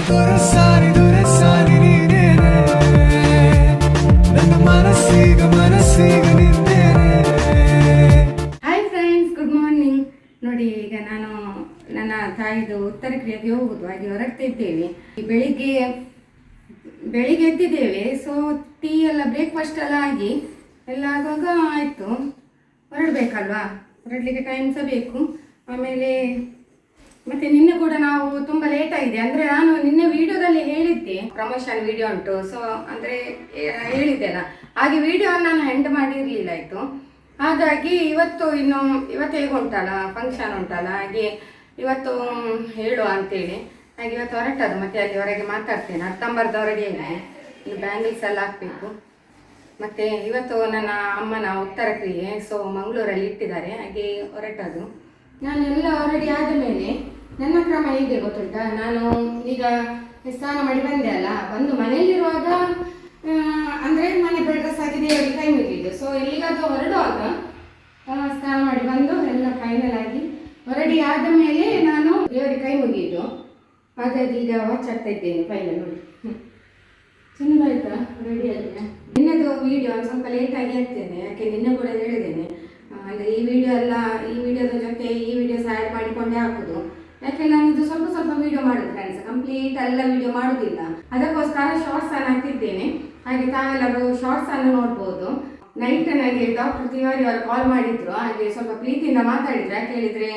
ದೊರೆಸಾರಿ ನೀನೇನೆ ನನ್ನ ಮನಸ್ಸೀಗ ನಿಂದೇನೆ. Hi friends, good morning. ನೋಡಿ, ಈಗ ನಾನು ನನ್ನ ತಾಯಿದು ಉತ್ತರ ಕ್ರಿಯೆಗೆ ಹೋಗುದು, ಹಾಗೆ ಹೊರಡ್ತಾ ಇದ್ದೇವೆ. ಬೆಳಿಗ್ಗೆ ಎದ್ದಿದ್ದೇವೆ. ಸೊ ಟೀ ಎಲ್ಲ ಬ್ರೇಕ್ಫಾಸ್ಟ್ ಎಲ್ಲ ಆಗಿ ಎಲ್ಲ ಆಗುವಾಗ ಆಯಿತು, ಹೊರಡಬೇಕಲ್ವಾ, ಹೊರಡಲಿಕ್ಕೆ ಟೈಮ್ ಸಹ ಬೇಕು. ಆಮೇಲೆ ಮತ್ತೆ ನಿನ್ನೆ ಕೂಡ ನಾವು ತುಂಬ ಲೇಟ್ ಆಗಿದೆ. ಅಂದರೆ ನಾನು ನಿನ್ನೆ ವಿಡಿಯೋದಲ್ಲಿ ಹೇಳಿದ್ದೆ ಪ್ರಮೋಷನ್ ವಿಡಿಯೋ ಉಂಟು, ಸೊ ಅಂದರೆ ಹೇಳಿದ್ದೆಲ್ಲ, ಹಾಗೆ ವಿಡಿಯೋವನ್ನು ನಾನು ಎಂಡ್ ಮಾಡಿರಲಿಲ್ಲ ಆಯಿತು. ಹಾಗಾಗಿ ಇವತ್ತು ಹೇಗೆ ಉಂಟಲ್ಲ, ಫಂಕ್ಷನ್ ಉಂಟಲ್ಲ, ಹಾಗೆ ಇವತ್ತು ಹೇಳುವ ಅಂತೇಳಿ ಹಾಗೆ ಇವತ್ತು ಹೊರಟದು. ಮತ್ತೆ ಅಲ್ಲಿ ಹೊರಗೆ ಮಾತಾಡ್ತೇನೆ, ಅತ್ತಂಬರ್ದು ರೆಡಿ ಆಗಿದೆ, ಇನ್ನು ಬ್ಯಾಂಗಲ್ಸ್ ಎಲ್ಲ ಹಾಕಬೇಕು. ಮತ್ತು ಇವತ್ತು ನನ್ನ ಅಮ್ಮನ ಉತ್ತರ ಕ್ರಿಯೆ, ಸೊ ಮಂಗಳೂರಲ್ಲಿ ಇಟ್ಟಿದ್ದಾರೆ, ಹಾಗೆ ಹೊರಟದು. ನಾನೆಲ್ಲ ರೆಡಿ ಆದ ಮೇಲೆ ನನ್ನ ಕ್ರಮ ಹೇಗೆ ಗೊತ್ತುಂಟ, ನಾನು ಈಗ ಸ್ನಾನ ಮಾಡಿ ಬಂದೆ ಅಲ್ಲ, ಬಂದು ಮನೆಯಲ್ಲಿರುವಾಗ ಅಂದರೆ ಮನೆ ಡ್ರೆಸ್ ಆಗಿ ದೇವರಿಗೆ ಕೈ ಮುಗಿದು, ಸೊ ಎಲ್ಲಿಗಾದ್ರೂ ಹೊರಡುವಾಗ ಸ್ನಾನ ಮಾಡಿ ಬಂದು ಎಲ್ಲ ಫೈನಲ್ ಆಗಿ ರೆಡಿ ಆದ ಮೇಲೆ ನಾನು ದೇವರಿಗೆ ಕೈ ಮುಗಿದು. ಹಾಗಾಗಿ ಈಗ ವಾಚ್ ಆಗ್ತಾ ಇದ್ದೇನೆ ಫೈನಲ್. ನೋಡಿ ಚೆನ್ನಾಗಾಯ್ತಾ ರೆಡಿ ಆಗಿದೆ. ನಿನ್ನದು ವಿಡಿಯೋ ಒಂದು ಸ್ವಲ್ಪ ಲೇಟಾಗಿ ಹಾಕ್ತೇನೆ, ಯಾಕೆ ನಿನ್ನೆ ಕೂಡ ಹೇಳಿದ್ದೇನೆ, ಅಂದರೆ ಈ ವಿಡಿಯೋದ ಜೊತೆ ಈ ವಿಡಿಯೋಸ್ ಆ್ಯಡ್ ಮಾಡಿಕೊಂಡೇ ಹಾಕೋದು. ಯಾಕೆ ನಾನು ಇದು ಸ್ವಲ್ಪ ವಿಡಿಯೋ ಮಾಡೋದು ಫ್ರೆಂಡ್ಸ್, ಕಂಪ್ಲೀಟ್ ಎಲ್ಲ ವಿಡಿಯೋ ಮಾಡೋದಿಲ್ಲ. ಅದಕ್ಕೋಸ್ಕರ ಶಾರ್ಟ್ಸ್ ಅನ್ನು ಹಾಕ್ತಿದ್ದೇನೆ, ಹಾಗೆ ತಾವೆಲ್ಲರೂ ಶಾರ್ಟ್ಸ್ ಅನ್ನು ನೋಡ್ಬೋದು. ನೈಟ್ ನನಗೆ ಡಾಕ್ಟರ್ ತಿವಾರಿ ಅವರು ಕಾಲ್ ಮಾಡಿದ್ರು, ಹಾಗೆ ಸ್ವಲ್ಪ ಪ್ರೀತಿಯಿಂದ ಮಾತಾಡಿದ್ರು. ಯಾಕೆ ಹೇಳಿದರೆ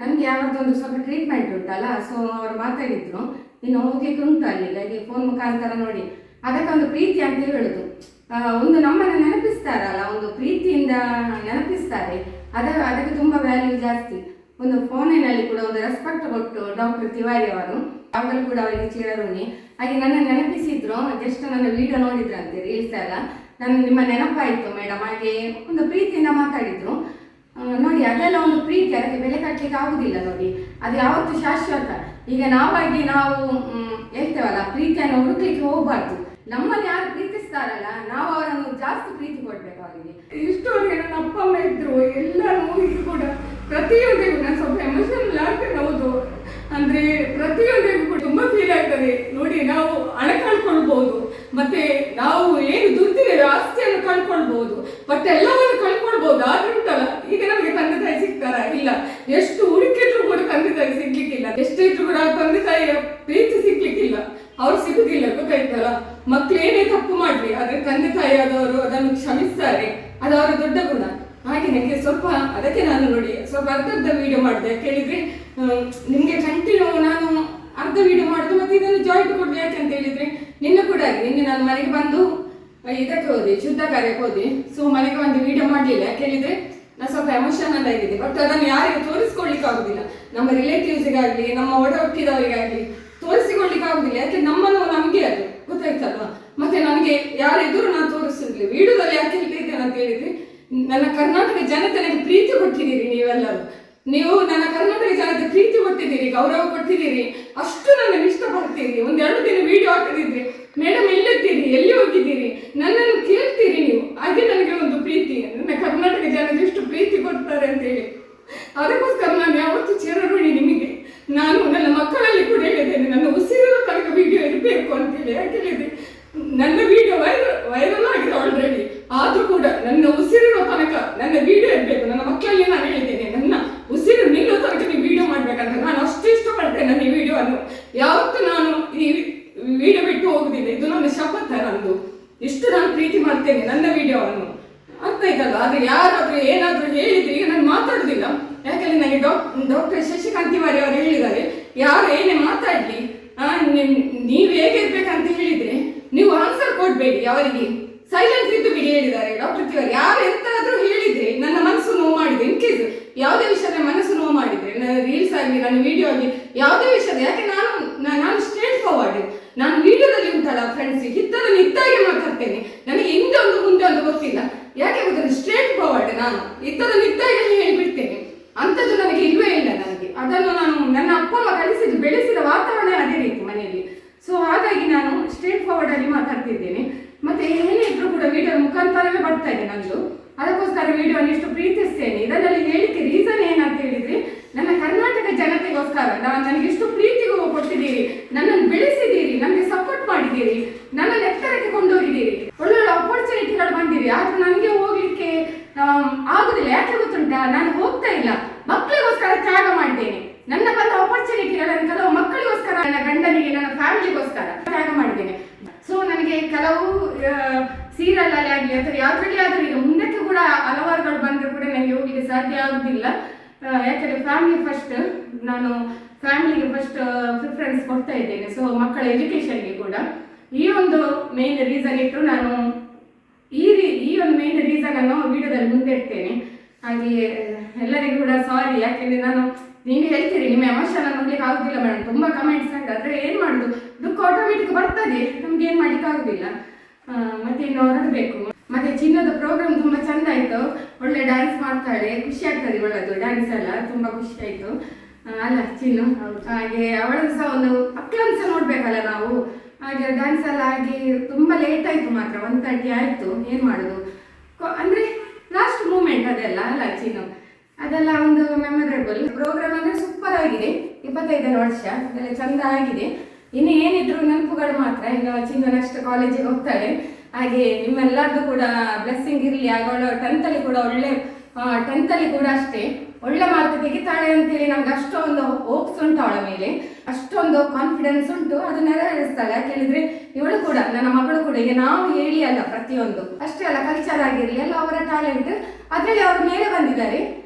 ನಮಗೆ ಯಾವತ್ತೊಂದು ಸ್ವಲ್ಪ ಟ್ರೀಟ್ಮೆಂಟ್ ಉಂಟಲ್ಲ, ಸೊ ಅವರು ಮಾತಾಡಿದ್ರು, ಇನ್ನು ಹೋಗ್ಲಿಕ್ಕೆ ಉಂಟು ಅಲ್ಲಿಗೆ, ಹಾಗೆ ಫೋನ್ ಮುಖಾಂತರ ನೋಡಿ ಅದಕ್ಕೊಂದು ಪ್ರೀತಿ ಅಂತ ಹೇಳುದು. ಒಂದು ನಮ್ಮನ್ನು ನೆನಪಿಸ್ತಾರಲ್ಲ, ಒಂದು ಪ್ರೀತಿಯಿಂದ ನೆನಪಿಸ್ತಾರೆ, ಅದಕ್ಕೆ ತುಂಬ ವ್ಯಾಲ್ಯೂ ಜಾಸ್ತಿ. ಒಂದು ಫೋನಿನಲ್ಲಿ ಕೂಡ ಒಂದು ರೆಸ್ಪೆಕ್ಟ್ ಕೊಟ್ಟು ಡಾಕ್ಟರ್ ತಿವಾರಿ ಅವರು ಯಾವಾಗಲೂ ಕೂಡ ಅವರಿಗೆ ಚಿರಋಣಿ. ಹಾಗೆ ನನ್ನ ನೆನಪಿಸಿದ್ರು, ಜಸ್ಟ್ ನನ್ನ ವಿಡಿಯೋ ನೋಡಿದ್ರಂತೆ ರೀಲ್ಸ್ ಎಲ್ಲ, ನಿಮ್ಮ ನೆನಪಾಯಿತು ಮೇಡಮ್, ಹಾಗೆ ಒಂದು ಪ್ರೀತಿಯಿಂದ ಮಾತಾಡಿದ್ರು. ನೋಡಿ ಅದೆಲ್ಲ ಒಂದು ಪ್ರೀತಿ, ಅದಕ್ಕೆ ಬೆಲೆ ಕಟ್ಟಲಿಕ್ಕೆ ಆಗುದಿಲ್ಲ. ನೋಡಿ ಅದು ಯಾವತ್ತೂ ಶಾಶ್ವತ. ಈಗ ನಾವು ಹೇಳ್ತೇವಲ್ಲ, ಪ್ರೀತಿಯನ್ನು ಹುಡುಕ್ಲಿಕ್ಕೆ ಹೋಗ್ಬಾರ್ದು. ನಮ್ಮನ್ನು ಯಾರು ಪ್ರೀತಿಸ್ತಾರಲ್ಲ, ನಾವು ಅವರನ್ನು ಜಾಸ್ತಿ ಪ್ರೀತಿ ಕೊಡ್ಬೇಕು ಅವರಿಗೆ. ಇಷ್ಟವರೆಗೆ ನನ್ನ ಅಪ್ಪ ಅಮ್ಮ ಇದ್ರು, ಎಲ್ಲ ನೋವಿಗೂ ಕೂಡ ಪ್ರತಿಯೊಂದಿಗೂ ನಾನು ಸ್ವಲ್ಪ ಎಮೋಷನಲ್ ಆಗ್ತೇನೆ. ಹೌದು, ಅಂದ್ರೆ ಪ್ರತಿಯೊಂದಿಗೂ ಕೂಡ ತುಂಬಾ ಫೀಲ್ ಆಗ್ತದೆ. ನೋಡಿ, ನಾವು ಹಣ ಕಳ್ಕೊಳ್ಬಹುದು, ಮತ್ತೆ ನಾವು ಏನು ದುಡ್ದಿದ್ದೇವೆ ಆಸ್ತಿಯನ್ನು ಕಳ್ಕೊಳ್ಬಹುದು, ಬಟ್ ಎಲ್ಲವನ್ನು ಕಳ್ಕೊಳ್ಬಹುದು. ಆದ್ರೂ ಉಂಟಲ್ಲ, ಈಗ ನಮಗೆ ತಂದೆ ತಾಯಿ ಸಿಗ್ತಾರ? ಇಲ್ಲ. ಎಷ್ಟು ಹುಡುಕಿದ್ರು ಕೂಡ ತಂದೆ ತಾಯಿ ಸಿಗ್ಲಿಕ್ಕಿಲ್ಲ, ಎಷ್ಟಿದ್ರು ಕೂಡ ತಂದೆ ತಾಯಿಯ ಪ್ರೀತಿ ಸಿಗ್ಲಿಕ್ಕಿಲ್ಲ, ಅವ್ರು ಸಿಗುದಿಲ್ಲ. ಗೊತ್ತಾಯ್ತಲ್ಲ, ಮಕ್ಳು ಏನೇ ತಪ್ಪು ಮಾಡ್ಲಿ ಆದ್ರೆ ತಂದೆ ತಾಯಿ ಆದವರು ಅದನ್ನು ಕ್ಷಮಿಸ್ತಾರೆ, ಅದು ಅವರ ದೊಡ್ಡ ಗುಣ. ಹಾಗೆ ನನಗೆ ಅದಕ್ಕೆ ನಾನು ನೋಡಿ ಸ್ವಲ್ಪ ಅರ್ಧ ವಿಡಿಯೋ ಮಾಡಿದೆ. ಕೇಳಿದ್ರೆ ನಿಮ್ಗೆ ಕಂಟಿನ್ಯೂ ನಾನು ಅರ್ಧ ವಿಡಿಯೋ ಮಾಡುದು, ಮತ್ತೆ ಇದನ್ನು ಜಾಯಿಂಟ್ ಕೊಡ್ಲಿ. ಯಾಕೆ ಅಂತ ಹೇಳಿದ್ರೆ ನಿನ್ನೆ ಕೂಡ ನಿನ್ನೆ ನಾನು ಮನೆಗೆ ಬಂದು ಇದಕ್ಕೆ ಹೋದೆ, ಶುದ್ಧ ಕಾರ್ಯಕ್ಕೆ ಹೋದೆ. ಸೊ ಮನೆಗೆ ಒಂದು ವಿಡಿಯೋ ಮಾಡಲಿಲ್ಲ, ಯಾಕೆ ಹೇಳಿದ್ರೆ ನಾನು ಸ್ವಲ್ಪ ಎಮೋಷನಲ್ ಆಗಿದೆ. ಬಟ್ ಅದನ್ನು ಯಾರಿಗೂ ತೋರಿಸ್ಕೊಳ್ಲಿಕ್ಕೆ ಆಗುದಿಲ್ಲ, ನಮ್ಮ ರಿಲೇಟಿವ್ಸ್ಗಾಗ್ಲಿ ನಮ್ಮ ಒಡ ಹುಟ್ಟಿದವರಿಗಾಗ್ಲಿ ತೋರಿಸಿಕೊಳ್ಳಿಕ್ಕೆ ಆಗುದಿಲ್ಲ. ಯಾಕೆ ನಮ್ಮನ್ನು ನಮ್ಗೆ ಅದು ಗೊತ್ತಾಯ್ತಲ್ವಾ. ಮತ್ತೆ ನನಗೆ ಯಾರ ಎದುರು ನಾನು ತೋರಿಸಿರ್ಲಿ. ವಿಡಿಯೋದಲ್ಲಿ ಯಾಕೆ ಹೇಳ್ತಿದ್ದೇನೆ ಅಂತ ಹೇಳಿದ್ರೆ, ನನ್ನ ಕರ್ನಾಟಕ ಜನತೆ ನನಗೆ ಪ್ರೀತಿ ಕೊಟ್ಟಿದ್ದೀರಿ. ನೀವೆಲ್ಲರೂ ನೀವು ನನ್ನ ಕರ್ನಾಟಕ ಜನತೆ ಪ್ರೀತಿ ಕೊಟ್ಟಿದ್ದೀರಿ, ಗೌರವ ಕೊಟ್ಟಿದ್ದೀರಿ, ಅಷ್ಟು ನನ್ನ ಇಷ್ಟಪಡ್ತೀರಿ. 1-2 ದಿನ ವಿಡಿಯೋ ಹಾಕದಿದ್ರೆ ಮೇಡಮ್ ಎಲ್ಲಿದ್ದೀರಿ, ಎಲ್ಲಿ ಹೋಗಿದ್ದೀರಿ, ನನ್ನನ್ನು ಕೇಳ್ತೀರಿ ನೀವು. ಹಾಗೆ ನನಗೆ ಒಂದು ಪ್ರೀತಿ, ನನ್ನ ಕರ್ನಾಟಕ ಜನತೆ ಇಷ್ಟು ಪ್ರೀತಿ ಕೊಡ್ತಾರೆ ಅಂತೇಳಿ. ಅದಕ್ಕೋಸ್ಕರ ನಾನು ಯಾವತ್ತೂ ಚಿರಋಣಿ ನಿಮಗೆ. ನಾನು ನನ್ನ ಮಕ್ಕಳಲ್ಲಿ ಕೂಡ ಹೇಳಿದ್ದೇನೆ, ನನ್ನ ಉಸಿರಿರೋ ತನಕ ವಿಡಿಯೋ ಇರಬೇಕು ಅಂತೇಳಿ. ಯಾಕೆ ಹೇಳಿದೆ, ನನ್ನ ವಿಡಿಯೋ ವೈರಲ್ ಆಗಿದೆ ಆಲ್ರೆಡಿ, ಆದ್ರೂ ಕೂಡ ನನ್ನ ಉಸಿರಿರೋ ತನಕ ನನ್ನ ವಿಡಿಯೋ ಇರಬೇಕು. ನನ್ನ ಮಕ್ಕಳಲ್ಲಿ ನಾನು ಹೇಳಿದ್ದೇನೆ, ನನ್ನ ಉಸಿರು ನಿಲ್ಲೋ ತನಕ ನೀವು ವಿಡಿಯೋ ಮಾಡ್ಬೇಕಂತ. ನಾನು ಅಷ್ಟು ಇಷ್ಟಪಡ್ತೇನೆ ನನ್ನ ಈ ವಿಡಿಯೋವನ್ನು. ಯಾವತ್ತೂ ನಾನು ಈ ವಿಡಿಯೋ ಬಿಟ್ಟು ಹೋಗುದಿಲ್ಲ, ಇದು ನನ್ನ ಶಪಥ ನಂದು. ಇಷ್ಟು ನಾನು ಪ್ರೀತಿ ಮಾಡ್ತೇನೆ ನನ್ನ ವಿಡಿಯೋವನ್ನು, ಅರ್ಥ ಆಯ್ತಲ್ಲ. ಆದ್ರೆ ಯಾರಾದ್ರೂ ಏನಾದ್ರೂ ಹೇಳಿದ್ರೆ ಈಗ ನಾನು ಮಾತಾಡುದಿಲ್ಲ. ಯಾಕಂದ್ರೆ ನನಗೆ ಡಾಕ್ಟರ್ ಶಶಿಕಾಂತ್ ತಿವಾರಿ ಅವರು ಹೇಳಿದ್ದಾರೆ, ಯಾರು ಏನೇ ಮಾತಾಡ್ಲಿ ನೀವು ಹೇಗೆ ಇರ್ಬೇಕಂತ ಹೇಳಿದ್ರೆ ನೀವು ಆನ್ಸರ್ ಕೊಡ್ಬೇಡಿ, ಅವರಿಗೆ ಸೈಲೆಂಟ್ ಇದ್ದು ಬಿಡಿ ಹೇಳಿದ್ದಾರೆ ಡಾಕ್ಟರ್ ತಿವಾರಿ. ಯಾರು ಎಂತಾದ್ರೂ ಹೇಳಿದ್ರೆ ನನ್ನ ಮನಸ್ಸು ನೋವು ಮಾಡಿದೆ, ಇನ್ ಕೇಸ್ ಯಾವುದೇ ವಿಷಯದ ಮನಸ್ಸು ನೋವು ಮಾಡಿದ್ರೆ, ನನ್ನ ರೀಲ್ಸ್ ಆಗಲಿ ನನ್ನ ವಿಡಿಯೋ ಆಗಲಿ ಯಾವುದೇ ವಿಷಯದ, ಯಾಕೆ ನಾನು ಸ್ಟ್ರೇಟ್ ಫಾರ್ವರ್ಡ್. ನಾನು ವಿಡಿಯೋದಲ್ಲಿ ಉಂಟಲ್ಲ ಫ್ರೆಂಡ್ಸ್, ಹಿತ್ತದ ನಿತ್ತಾಗಿ ಮಾತಾಡ್ತೇನೆ. ನನಗೆ ಹಿಂದೆ ಒಂದು ಮುಂದೆ ಒಂದು ಗೊತ್ತಿಲ್ಲ. ಯಾಕೆ ಗೊತ್ತಿಲ್ಲ, ಸ್ಟ್ರೇಟ್ ಫಾರ್ವರ್ಡ್. ನಾನು ಇದ್ದದ ನಿತ್ತಾಗಿ ಹೇಳಿಬಿಡ್ತೇನೆ. ಅಂಥದ್ದು ನನಗೆ ಇಲ್ವೇ ಇಲ್ಲ. ನನಗೆ ಅದನ್ನು ನಾನು ನನ್ನ ಅಪ್ಪ ಅಮ್ಮ ಕಲಿಸಿದ್ದು, ಬೆಳೆಸಿದ ವಾತಾವರಣ ಅದೇ ರೀತಿ ಮನೆಯಲ್ಲಿ. ಸೊ ಹಾಗಾಗಿ ನಾನು ಸ್ಟ್ರೇಟ್ ಫಾರ್ವರ್ಡ್ ಆಗಿ ಮಾತಾಡ್ತಿದ್ದೇನೆ. ಮತ್ತೆ ಏನೇ ಇದ್ರೂ ಕೂಡ ವಿಡಿಯೋ ಮುಖಾಂತರವೇ ಬರ್ತಾ ಇದೆ ನಂದು. ಅದಕ್ಕೋಸ್ಕರ ವಿಡಿಯೋನ ಇಷ್ಟು ಪ್ರೀತಿಸ್ತೇನೆ. ಇದರಲ್ಲಿ ಹೇಳಿಕೆ ರೀಸನ್ ಏನಂತ ಹೇಳಿದ್ರೆ, ನನ್ನ ಕರ್ನಾಟಕ ಜನತೆಗೋಸ್ಕರ ನನಗೆ ಇಷ್ಟು ಪ್ರೀತಿಗೂ ಕೊಟ್ಟಿದ್ದೀರಿ, ನನ್ನನ್ನು ಬೆಳೆಸಿ ಕೊಂಡೋಗಿರಿ, ನನ್ನ ಎತ್ತರಕ್ಕೆ ಕೊಂಡೋಗಿದ್ದೀರಿ, ಒಳ್ಳೊಳ್ಳೆ ಅಪರ್ಚುನಿಟಿಗಳು ಬಂದಿರಿ. ಆದ್ರೂ ನನಗೆ ಹೋಗ್ಲಿಕ್ಕೆ ಆಗುದಿಲ್ಲ. ಯಾಕೆ ಗೊತ್ತುಂಟಾ, ನಾನು ಹೋಗ್ತಾ ಇಲ್ಲ. ಮಕ್ಕಳಿಗೋಸ್ಕರ ತ್ಯಾಗ ಮಾಡಿದ್ದೇನೆ. ನನ್ನ ಬಂದ ಅಪರ್ಚುನಿಟಿಗಳನ್ನು ಕೆಲವು ಮಕ್ಕಳಿಗೋಸ್ಕರ, ನನ್ನ ಗಂಡನಿಗೆ, ನನ್ನ ಫ್ಯಾಮಿಲಿಗೋಸ್ಕರ ತ್ಯಾಗ ಮಾಡಿದ್ದೇನೆ. ಸೊ ನನಗೆ ಕೆಲವು ಸೀರಿಯಲ್ ಅಲ್ಲಿ ಆಗಲಿ ಅಥವಾ ಯಾವ್ದ್ರಲ್ಲಿ ಆದ್ರೂ ಈಗ ಮುಂದಕ್ಕೆ ಕೂಡ ಹಲವಾರುಗಳು ಬಂದರೂ ಕೂಡ ನನಗೆ ಹೋಗ್ಲಿಕ್ಕೆ ಸಾಧ್ಯ ಆಗುದಿಲ್ಲ. ಯಾಕಂದ್ರೆ ಫ್ಯಾಮಿಲಿ ಫಸ್ಟ್, ನಾನು ಫ್ಯಾಮಿಲಿಗೆ ಫಸ್ಟ್ ಪ್ರಿಫರೆನ್ಸ್ ಕೊಡ್ತಾ ಇದ್ದೇನೆ. ಸೊ ಮಕ್ಕಳ ಎಜುಕೇಶನ್ಗೆ ಕೂಡ ಈ ಒಂದು ಮೇನ್ ರೀಸನ್ ಇಟ್ಟು ನಾನು ಈ ಒಂದು ಮೇನ್ ರೀಸನ್ ಅನ್ನು ವಿಡಿಯೋದಲ್ಲಿ ಮುಂದೆ ಇಡ್ತೇನೆ. ಹಾಗೆ ಎಲ್ಲರಿಗೂ ಕೂಡ ಸಾರಿ, ಯಾಕೆಂದ್ರೆ ನಾನು ನೀವು ಹೇಳ್ತೀರಿ ನಿಮ್ಮ ಎಮೋಷನ್ ನೋಡ್ಲಿಕ್ಕೆ ಆಗುದಿಲ್ಲ ಮೇಡಮ್, ತುಂಬಾ ಕಮೆಂಟ್ಸ್ ಆಗಿದೆ. ಆದ್ರೆ ಏನ್ ಮಾಡುದು, ದುಃಖ ಆಟೋಮೆಟಿಕ್ ಬರ್ತದೆ, ನಮ್ಗೆ ಏನ್ ಮಾಡ್ಲಿಕ್ಕೆ ಆಗುದಿಲ್ಲ. ಮತ್ತೆ ಇನ್ನು ಹೊರಡಬೇಕು. ಮತ್ತೆ ಚಿನ್ನದ ಪ್ರೋಗ್ರಾಮ್ ತುಂಬಾ ಚಂದ ಆಯ್ತು, ಒಳ್ಳೆ ಡ್ಯಾನ್ಸ್ ಮಾಡ್ತಾಳೆ, ಖುಷಿ ಆಗ್ತದೆ ಒಳ್ಳೇದು ಡ್ಯಾನ್ಸ್ ಎಲ್ಲ, ತುಂಬಾ ಖುಷಿ ಆಯ್ತು ಅಲ್ಲ ಚಿನ್ನು. ಹಾಗೆ ಅವಳದ್ದು ಸಹ ಒಂದು ಮಕ್ಕಳನ್ನು ಸಹ ನೋಡ್ಬೇಕಲ್ಲ ನಾವು. ಹಾಗೆ ಡ್ಯಾನ್ಸ್ ಎಲ್ಲ ಆಗಿ ತುಂಬಾ ಲೇಟ್ ಆಯ್ತು, ಮಾತ್ರ 1:30 ಆಯ್ತು. ಏನ್ ಮಾಡುದು ಅಂದ್ರೆ ಲಾಸ್ಟ್ ಮೂಮೆಂಟ್ ಅದೆಲ್ಲ ಅಲ್ಲ ಚಿನ್ನು, ಅದೆಲ್ಲ ಒಂದು ಮೆಮೊರೇಬಲ್ ಪ್ರೋಗ್ರಾಮ್. ಅಂದ್ರೆ ಸೂಪರ್ ಆಗಿದೆ, 25ನೇ ವರ್ಷ ಅದೆಲ್ಲ ಚಂದ ಆಗಿದೆ. ಇನ್ನು ಏನಿದ್ರು ನೆನಪುಗಳು ಮಾತ್ರ. ಇನ್ನು ಚಿನ್ನು ನೆಕ್ಸ್ಟ್ ಕಾಲೇಜಿಗೆ ಹೋಗ್ತಾಳೆ. ಹಾಗೆ ನಿಮ್ಮೆಲ್ಲರದ್ದು ಕೂಡ ಬ್ಲೆಸ್ಸಿಂಗ್ ಇರಲಿ. ಆಗ ಅವಳು 10th ಅಲ್ಲಿ ಕೂಡ ಒಳ್ಳೆ 10th ಅಲ್ಲಿ ಕೂಡ ಅಷ್ಟೇ ಒಳ್ಳೆ ಮಾರ್ಕ್ ತೆಗಿತಾಳೆ ಅಂತೇಳಿ ನಮ್ಗೆ ಅಷ್ಟೊಂದು ಹೋಪ್ಸ್ ಉಂಟು ಅವಳ ಮೇಲೆ, ಅಷ್ಟೊಂದು ಕಾನ್ಫಿಡೆನ್ಸ್ ಉಂಟು. ಅದು ನೆರವೇರಿಸ್ತಾಳೆ. ಯಾಕೆ ಹೇಳಿದ್ರೆ ಇವಳು ಕೂಡ, ನನ್ನ ಮಗಳು ಕೂಡ, ಈಗ ನಾವು ಹೇಳಿ ಅಲ್ಲ ಪ್ರತಿಯೊಂದು ಅಷ್ಟೇ ಅಲ್ಲ, ಕಲ್ಚರ್ ಆಗಿರಲಿ ಎಲ್ಲ ಅವರ ಟ್ಯಾಲೆಂಟ್, ಅದರಲ್ಲಿ ಅವ್ರ ಮೇಲೆ ಬಂದಿದ್ದಾರೆ.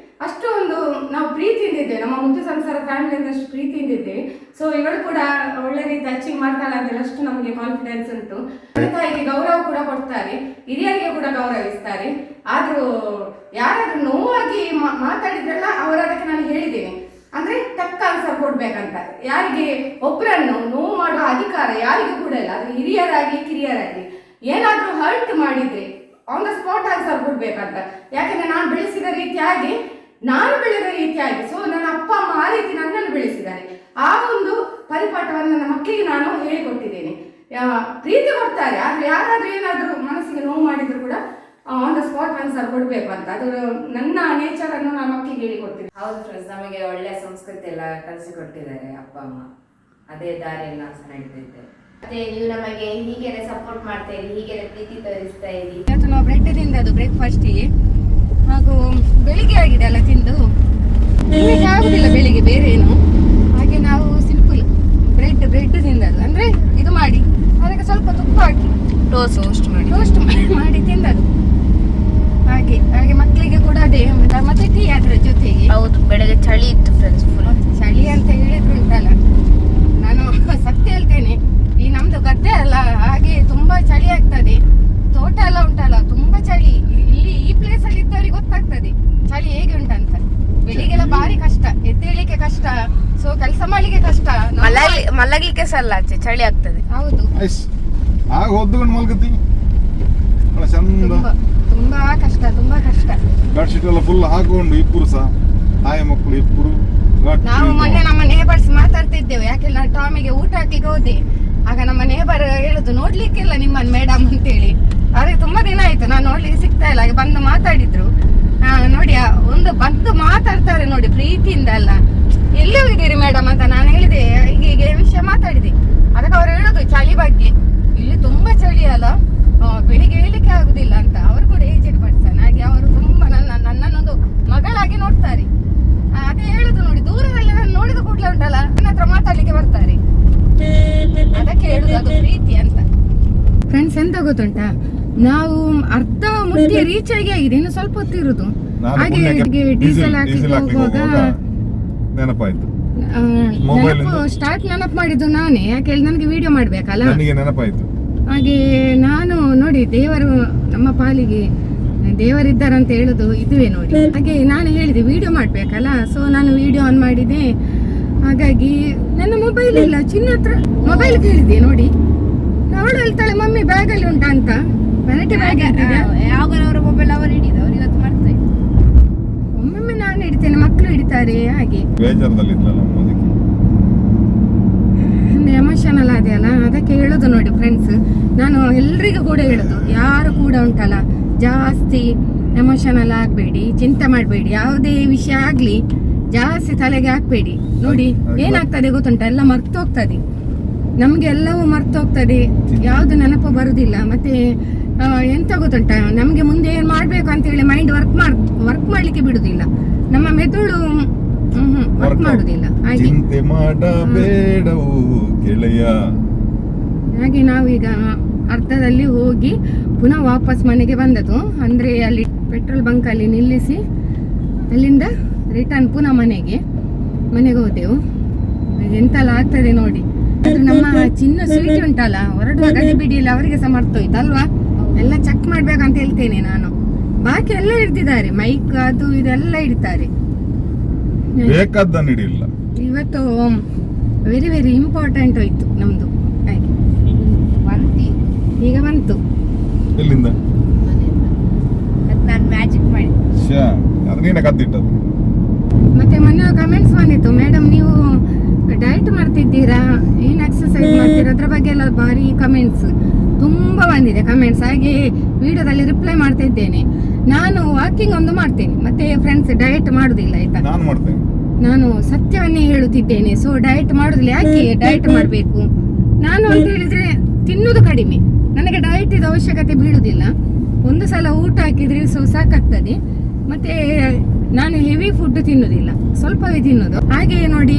ಅಷ್ಟೊಂದು ನಾವು ಪ್ರೀತಿಯಿಂದಿದ್ದೇವೆ, ನಮ್ಮ ಮುದ್ದು ಸಂಸಾರ ಫ್ಯಾಮಿಲಿ ಅಂದ್ರೆ ಅಷ್ಟು ಪ್ರೀತಿಯಿಂದಿದ್ದೇವೆ. ಸೊ ಇವಳು ಕೂಡ ಒಳ್ಳೆ ರೀತಿ ಅಚೀವ್ ಮಾಡ್ತಾಳೆ ಅಂತ ಅಷ್ಟು ನಮಗೆ ಕಾನ್ಫಿಡೆನ್ಸ್ ಉಂಟು. ತಾಯಿಗೆ ಗೌರವ ಕೂಡ ಕೊಡ್ತಾರೆ, ಹಿರಿಯರಿಗೆ ಕೂಡ ಗೌರವಿಸ್ತಾರೆ. ಆದ್ರೂ ಯಾರಾದ್ರೂ ನೋವಾಗಿ ಮಾತಾಡಿದ್ರಲ್ಲ ಅವರ ಅದಕ್ಕೆ ನಾನು ಹೇಳಿದ್ದೇನೆ, ಅಂದ್ರೆ ತಕ್ಕ ಆನ್ಸರ್ ಕೊಡ್ಬೇಕಂತ. ಯಾರಿಗೆ ಒಬ್ಬರನ್ನು ನೋವು ಮಾಡುವ ಅಧಿಕಾರ ಯಾರಿಗೂ ಕೂಡ ಇಲ್ಲ. ಅದು ಹಿರಿಯರಾಗ್ಲಿ ಕಿರಿಯರಾಗ್ಲಿ, ಏನಾದ್ರೂ ಹರ್ಟ್ ಮಾಡಿದ್ರೆ ಆನ್ ದ ಸ್ಪಾಟ್ ಆನ್ಸರ್ ಕೊಡ್ಬೇಕಂತ. ಯಾಕಂದ್ರೆ ನಾನು ಬೆಳೆಸಿದ ರೀತಿಯಾಗಿ, ನಾನು ಬೆಳೆದ ರೀತಿಯಾಗಿ, ಸೊ ನನ್ನ ಅಪ್ಪ ಅಮ್ಮ ಆ ರೀತಿ ನನ್ನನ್ನು ಬೆಳೆಸಿದ್ದಾರೆ. ಆ ಒಂದು ಪರಿಪಾಠವನ್ನು ನನ್ನ ಮಕ್ಕಳಿಗೆ ನಾನು ಹೇಳಿಕೊಟ್ಟಿದ್ದೇನೆ. ಪ್ರೀತಿ ಕೊಡ್ತಾರೆ, ಆದ್ರೆ ಯಾರಾದ್ರೂ ಏನಾದ್ರೂ ಮನಸ್ಸಿಗೆ ನೋವು ಮಾಡಿದ್ರು ಕೂಡ ಆನ್ ದ ಸ್ಪಾಟ್ ಆನ್ಸರ್ ಕೊಡ್ಬೇಕು ಅಂತ. ಅದು ನನ್ನ ನೇಚರ್ ಅನ್ನು ನನ್ನ ಮಕ್ಕಳಿಗೆ ಹೇಳಿಕೊಡ್ತೀನಿ. ಹೌದು ಫ್ರೆಂಡ್ಸ್, ನಮಗೆ ಒಳ್ಳೆ ಸಂಸ್ಕೃತಿ ಎಲ್ಲ ಕಲಿಸಿಕೊಟ್ಟಿದ್ದಾರೆ ಅಪ್ಪ ಅಮ್ಮ. ಅದೇ ದಾರಿಯಲ್ಲಿ ನಾವು ಸಹ ನಡೀತಿದ್ದೇವೆ. ಮತ್ತೆ ನೀವು ನಮಗೆ ಹೀಗೆನೆ ಸಪೋರ್ಟ್ ಮಾಡ್ತಾ ಇರಿ, ಹೀಗೆನೆ ಪ್ರೀತಿ ತೋರಿಸ್ತಾ ಇರಿ. ಇವತ್ತು ನಾವು ಬ್ರೆಡ್ ತಿಂದದ್ದು ಬ್ರೇಕ್ಫಾಸ್ಟಿಗೆ, ಹಾಗೂ ಬೆಳಿಗ್ಗೆ ಆಗಿದೆ ಅಲ್ಲ ತಿಂದು, ತಿನ್ನಕ್ಕೆ ಆಗುದಿಲ್ಲ ಬೆಳಿಗ್ಗೆ ಬೇರೆ ಏನು. ಹಾಗೆ ನಾವು ಸಿಂಪಲ್ ಬ್ರೆಡ್ ತಿಂದದ್ದು, ಅಂದ್ರೆ ಇದು ಮಾಡಿ ಅದಕ್ಕೆ ಸ್ವಲ್ಪ ತುಪ್ಪ ಹಾಕಿ ಟೋಸ್ಟ್ ಮಾಡಿ ತಿಂದದ್ದು. ಹಾಗೆ ಹಾಗೆ ಮಕ್ಕಳಿಗೆ ಕೂಡ ಅದೇ, ಮತ್ತೆ ಟೀ ಅದ್ರ ಜೊತೆಗೆ. ಹೌದು, ಬೆಳಗ್ಗೆ ಚಳಿ ಇತ್ತು ಫ್ರೆಂಡ್ಸ್, ಫುಲ್ ಚಳಿ ಅಂತ ಹೇಳಿದ್ರು ಉಂಟಲ್ಲ, ನಾನು ಸತ್ಯ ಹೇಳ್ತೇನೆ, ಈ ನಮ್ದು ಗದ್ದೆ ಅಲ್ಲ, ಹಾಗೆ ತುಂಬಾ ಚಳಿ ಆಗ್ತದೆ. ತೋಟ ಎಲ್ಲ ಉಂಟಲ್ಲ, ತುಂಬಾ ಚಳಿ. ಇಲ್ಲಿ ಈ ಪ್ಲೇಸ್ ಅಲ್ಲಿ ಇದ್ದವರಿಗೆ ಗೊತ್ತಾಗ್ತದೆ ಚಳಿ ಹೇಗೆ ಉಂಟಂತ. ಬೆಳಿಗ್ಗೆಲ್ಲ ಭಾರಿ ಕಷ್ಟ, ಎದ್ದೇಳಿಕ್ಕೆ ಕಷ್ಟ, ಸೊ ಕೆಲಸ ಮಾಡ್ಲಿಕ್ಕೆ ಕಷ್ಟ, ಮಲಗಲಿಕ್ಕೆ ಸಹ ಅಲ್ಲ, ಆಚೆ ಚಳಿ ಆಗ್ತದೆ. ಹೌದು, ಆಗ ಹೊದ್ದುಕೊಂಡು ಮಲ್ಗತಿ ಚಂದ, ತುಂಬಾ ಕಷ್ಟ, ತುಂಬಾ ಕಷ್ಟ. ಬೆಡ್ಶೀಟ್ ಎಲ್ಲ ಫುಲ್ ಹಾಕೊಂಡು ಇಬ್ಬರು ಸಹ ತಾಯಿ ಮಕ್ಕಳು ಇಬ್ಬರು. ನಾವು ಮೊನ್ನೆ ನಮ್ಮ ನೇಬರ್ಸ್ ಮಾತಾಡ್ತಿದ್ದೇವೆ, ಯಾಕೆಲ್ಲ ನಾನು ಟಾಮಿಗೆ ಊಟ ಹಾಕ್ಲಿಕ್ಕೆ ಹೋದೆ. ಆಗ ನಮ್ಮ ನೇಬರ್ ಹೇಳುದು, ನೋಡ್ಲಿಕ್ಕಿಲ್ಲ ನಿಮ್ಮನ್ ಮೇಡಮ್ ಅಂತೇಳಿ. ಆದ್ರೆ ತುಂಬಾ ದಿನ ಆಯ್ತು ನಾನು ನೋಡ್ಲಿಕ್ಕೆ ಸಿಗ್ತಾ ಇಲ್ಲ. ಹಾಗೆ ಬಂದು ಮಾತಾಡಿದ್ರು. ನೋಡಿ ಒಂದು ಬಂದು ಮಾತಾಡ್ತಾರೆ ನೋಡಿ, ಪ್ರೀತಿಯಿಂದ ಅಲ್ಲ. ಎಲ್ಲಿ ಹೋಗಿದ್ದೀರಿ ಮೇಡಮ್ ಅಂತ ನಾನು ಹೇಳಿದೆ, ಹೀಗೆ ವಿಷಯ ಮಾತಾಡಿದೆ. ಅದಕ್ಕೆ ಅವ್ರು ಹೇಳುದು ಚಳಿ ಬಗ್ಗೆ, ಇಲ್ಲಿ ತುಂಬಾ ಚಳಿ ಅಲ್ಲ, ಬೆಳಿಗ್ಗೆ ಹೇಳಿಕ್ಕೆ ಆಗುದಿಲ್ಲ ಅಂತ. ಅವರು ಕೂಡ ಏಜೆಡ್ ಪರ್ಸನ್, ಹಾಗೆ ಅವರು ತುಂಬಾ ನನ್ನನ್ನೊಂದು ಮಗಳಾಗಿ ನೋಡ್ತಾರೆ. ಅದೇ ಹೇಳುದು ನೋಡಿ, ದೂರದಲ್ಲಿ ನಾನು ನೋಡಿದ ಕೂಡಲೇ ಉಂಟಲ್ಲ, ನನ್ನ ಹತ್ರ ಮಾತಾಡ್ಲಿಕ್ಕೆ ಬರ್ತಾರೆ. ಅದಕ್ಕೆ ಹೇಳುದು ಅದು ಪ್ರೀತಿ ಅಂತ. ಫ್ರೆಂಡ್ಸ್, ಎಂತ ಗೊತ್ತುಂಟಾ, ನಾವು ಅರ್ಧ ಮುಟ್ಟಿ ರೀಚ್ ಆಗಿದೆ, ಇನ್ನು ಸ್ವಲ್ಪ ಹೊತ್ತಿರುದು. ಹಾಗೆ ಡೀಸೆಲ್ ಹಾಕಿ ಹೋಗುವಾಗ ನೆನಪಾಯ್ತು, ಸ್ಟಾರ್ಟ್ ನೆನಪು ಮಾಡಿದ್ದು ನಾನೇ. ಯಾಕೆ ಹೇಳಿ ನನಗೆ ವಿಡಿಯೋ ಮಾಡ್ಬೇಕಲ್ಲ, ನೆನಪಾಯ್ತು. ಹಾಗೆ ನಾನು ನೋಡಿ, ದೇವರು ನಮ್ಮ ಪಾಲಿಗೆ ದೇವರಿದ್ದಾರಂತ ಹೇಳುದು ಇದುವೇ ನೋಡಿ. ಹಾಗೆ ನಾನು ಹೇಳಿದೆ ವಿಡಿಯೋ ಮಾಡ್ಬೇಕಲ್ಲ, ಸೊ ನಾನು ವಿಡಿಯೋ ಆನ್ ಮಾಡಿದೆ. ಹಾಗಾಗಿ ನನ್ನ ಮೊಬೈಲ್ ಇಲ್ಲ, ಚಿನ್ನ ಹತ್ರ ಮೊಬೈಲ್ ಕೇಳಿದೆ ನೋಡಿ. ಅವಳು ಹೇಳ್ತಾಳೆ ಮಮ್ಮಿ ಬ್ಯಾಗ್ ಅಲ್ಲಿ ಉಂಟಾ ಅಂತ. ವ್ಯಾನಿಟಿ ಬ್ಯಾಗ್ ಯಾವಾಗ ಅವರ ಮೊಬೈಲ್ ಅವರು ಹಿಡಿದ, ಅವ್ರು ಇವತ್ತು ಮಾಡ್ತಾ ಇದ್ರು. ಒಮ್ಮೊಮ್ಮೆ ನಾನು ಹಿಡಿತೇನೆ, ಮಕ್ಕಳು ಹಿಡಿತಾರೆ. ಹಾಗೆ ಎಮೋಷನಲ್ ಅದೇ ಅಲ್ಲ, ಅದಕ್ಕೆ ಹೇಳೋದು ನೋಡಿ ಫ್ರೆಂಡ್ಸ್. ನಾನು ಎಲ್ರಿಗೂ ಕೂಡ ಹೇಳೋದು, ಯಾರು ಕೂಡ ಉಂಟಲ್ಲ ಜಾಸ್ತಿ ಎಮೋಷನಲ್ ಆಗಬೇಡಿ, ಚಿಂತೆ ಮಾಡಬೇಡಿ. ಯಾವುದೇ ವಿಷಯ ಆಗ್ಲಿ ಜಾಸ್ತಿ ತಲೆಗೆ ಹಾಕ್ಬೇಡಿ. ನೋಡಿ ಏನಾಗ್ತದೆ ಗೊತ್ತುಂಟ, ಎಲ್ಲ ಮರ್ತು ಹೋಗ್ತದೆ. ನಮ್ಗೆ ಎಲ್ಲವೂ ಮರ್ತೋಗ್ತದೆ, ಯಾವುದು ನೆನಪು ಬರುದಿಲ್ಲ. ಮತ್ತೆ ಎಂತ ಗೊತ್ತುಂಟ, ನಮ್ಗೆ ಮುಂದೆ ಏನ್ ಮಾಡ್ಬೇಕು ಅಂತ ಹೇಳಿ ಮೈಂಡ್ ವರ್ಕ್ ಮಾಡ್ಲಿಕ್ಕೆ ಬಿಡುದಿಲ್ಲ. ನಮ್ಮ ಮೆದುಳು ವರ್ಕ್ ಮಾಡುದಿಲ್ಲ. ಹಾಗೆ ಚಿಂತೆ ಮಾಡಬೇಡವು ಗೆಳೆಯ. ಹಾಗೆ ನಾವೀಗ ಅರ್ಧದಲ್ಲಿ ಹೋಗಿ ಪುನಃ ವಾಪಸ್ ಮನೆಗೆ ಬಂದದ್ದು. ಅಂದ್ರೆ ಅಲ್ಲಿ ಪೆಟ್ರೋಲ್ ಬಂಕ್ ಅಲ್ಲಿ ನಿಲ್ಲಿಸಿ ಅಲ್ಲಿಂದ ರಿಟರ್ನ್ ಪುನಃ ಮನೆಗೆ ಹೋದೆವು. ಎಂತೆಲ್ಲ ಆಗ್ತದೆ ನೋಡಿ. ಅದು ನಮ್ಮ ಚಿನ್ನ ಸ್ವೀಟ್ ಉಂಟಲ್ಲ, ಹೊರಡುವಾಗ ಗಡಿ ಬಿಡಿಲ್ಲ ಅವರಿಗೆ ಸಹ ಮರ್ತೋಯ್ತು ಅಲ್ವಾ. ಎಲ್ಲ ಚೆಕ್ ಮಾಡ್ಬೇಕಂತ ಹೇಳ್ತೇನೆ ನಾನು. ಬಾಕಿ ಎಲ್ಲ ಹಿಡ್ದಿದ್ದಾರೆ, ಮೈಕ್ ಅದು ಇದೆಲ್ಲ ಇಡ್ತಾರೆ. ಬೇಕಾದ್ದನ್ನು ಹಿಡಿಲ್ಲ. ಇವತ್ತು ವೆರಿ ವೆರಿ ಇಂಪಾರ್ಟೆಂಟ್ ಹೋಯ್ತು ನಮ್ದು. ಹಾಗೆ ಈಗ ಬಂತು ಎಲ್ಲಿಂದ? ನಾನು ಮ್ಯಾಜಿಕ್ ಮಾಡಿ ಅದು ನೀನೆ ಕತ್ತಿಟ್ಟದ್ದು. ಮತ್ತೆ ಮೊನ್ನೆ ಕಮೆಂಟ್ಸ್ ಬಂದಿತ್ತು, ಮೇಡಮ್ ನೀವು ಡಯಟ್ ಮಾಡ್ತಿದ್ದೀರಾ, ಏನು ಎಕ್ಸರ್ಸೈಸ್ ಮಾಡ್ತೀರಾ, ಅದ್ರ ಬಗ್ಗೆ ಎಲ್ಲ ಭಾರಿ ಕಮೆಂಟ್ಸ್ ತುಂಬಾ ಬಂದಿದೆ ಕಮೆಂಟ್ಸ್. ಹಾಗೆ ವಿಡಿಯೋದಲ್ಲಿ ರಿಪ್ಲೈ ಮಾಡ್ತಾ ಇದ್ದೇನೆ. ನಾನು ವಾಕಿಂಗ್ ಒಂದು ಮಾಡ್ತೇನೆ, ಮತ್ತೆ ಫ್ರೆಂಡ್ಸ್ ಡಯಟ್ ಮಾಡುದಿಲ್ಲ ಆಯ್ತಾ. ನಾನು ಮಾಡ್ತೇನೆ. ನಾನು ಸತ್ಯವನ್ನೇ ಹೇಳುತ್ತಿದ್ದೇನೆ. ಸೊ ಡಯಟ್ ಮಾಡುದಿಲ್ಲ. ಯಾಕೆ ಡಯಟ್ ಮಾಡಬೇಕು? ನಾನು ಅಂತ ಹೇಳಿದ್ರೆ ತಿನ್ನುವುದು ಕಡಿಮೆ, ನನಗೆ ಡಯಟ್ ಇದು ಅವಶ್ಯಕತೆ ಬೀಳುದಿಲ್ಲ. ಒಂದು ಸಲ ಊಟ ಹಾಕಿದ್ರೆ ಸಾಕಾಗ್ತದೆ. ಮತ್ತೆ ನಾನು ಹೆವಿ ಫುಡ್ ತಿನ್ನುದಿಲ್ಲ, ಸ್ವಲ್ಪವೇ ತಿನ್ನೋದು. ಹಾಗೆ ನೋಡಿ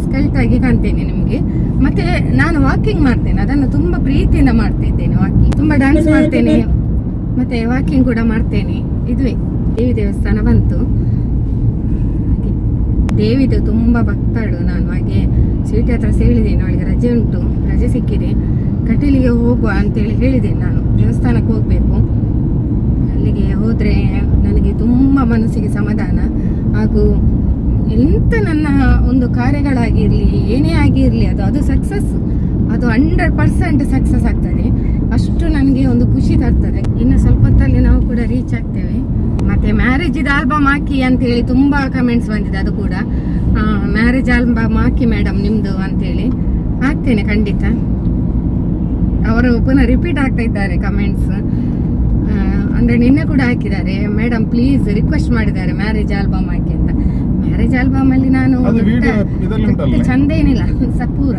ಸ್ಕೆಲ್ಟ್ ಆಗಿ ಕಾಣ್ತೇನೆ ನಿಮಗೆ. ಮತ್ತೆ ನಾನು ವಾಕಿಂಗ್ ಮಾಡ್ತೇನೆ, ಅದನ್ನು ತುಂಬಾ ಪ್ರೀತಿಯಿಂದ ಮಾಡ್ತಾ ಇದ್ದೇನೆ. ವಾಕಿಂಗ್ ತುಂಬಾ ಡ್ಯಾನ್ಸ್ ಮಾಡ್ತೇನೆ, ಮತ್ತೆ ವಾಕಿಂಗ್ ಕೂಡ ಮಾಡ್ತೇನೆ. ಇದುವೇ ದೇವಿ ದೇವಸ್ಥಾನ ಬಂತು. ಹಾಗೆ ದೇವಿದು ತುಂಬಾ ಭಕ್ತಳು ನಾನು. ಹಾಗೆ ಸ್ವೀಟಿ ಹತ್ರ ಹೇಳಿದ್ದೇನೆ, ಅವಳಿಗೆ ರಜೆ ಉಂಟು, ರಜೆ ಸಿಕ್ಕಿದೆ, ಕಟೀಲಿಗೆ ಹೋಗುವ ಅಂತೇಳಿ ಹೇಳಿದ್ದೇನೆ. ನಾನು ದೇವಸ್ಥಾನಕ್ಕೆ ಹೋಗ್ಬೇಕು. ಅಲ್ಲಿಗೆ ಹೋದ್ರೆ ನನಗೆ ತುಂಬ ಮನಸ್ಸಿಗೆ ಸಮಾಧಾನ. ಹಾಗೂ ಎಂತ ನನ್ನ ಒಂದು ಕಾರ್ಯಗಳಾಗಿರಲಿ, ಏನೇ ಆಗಿರಲಿ, ಅದು ಸಕ್ಸಸ್, ಅದು 100% ಸಕ್ಸಸ್ ಆಗ್ತದೆ. ಅಷ್ಟು ನನಗೆ ಒಂದು ಖುಷಿ ತರ್ತದೆ. ಇನ್ನು ಸ್ವಲ್ಪ ಹೊತ್ತಲ್ಲಿ ನಾವು ಕೂಡ ರೀಚ್ ಆಗ್ತೇವೆ. ಮತ್ತೆ ಮ್ಯಾರೇಜ್ ಆಲ್ಬಮ್ ಹಾಕಿ ಅಂತ ಹೇಳಿ ತುಂಬಾ ಕಮೆಂಟ್ಸ್ ಬಂದಿದೆ. ಅದು ಕೂಡ ಮ್ಯಾರೇಜ್ ಆಲ್ಬಮ್ ಹಾಕಿ ಮೇಡಮ್ ನಿಮ್ದು ಅಂತೇಳಿ. ಹಾಕ್ತೇನೆ ಖಂಡಿತ. ಅವರು ಪುನಃ ರಿಪೀಟ್ ಆಗ್ತಾ ಇದ್ದಾರೆ ಕಮೆಂಟ್ಸ್. ಅಂದ್ರೆ ನಿನ್ನೆ ಕೂಡ ಹಾಕಿದ್ದಾರೆ, ಮೇಡಮ್ ಪ್ಲೀಸ್ ರಿಕ್ವೆಸ್ಟ್ ಮಾಡಿದ್ದಾರೆ ಮ್ಯಾರೇಜ್ ಆಲ್ಬಮ್ ಹಾಕಿ ಅಂತ. ಮ್ಯಾರೇಜ್ ಆಲ್ಬಮ್ ಅಲ್ಲಿ ನಾನು ಚಂದ ಏನಿಲ್ಲ, ಸಪೂರ.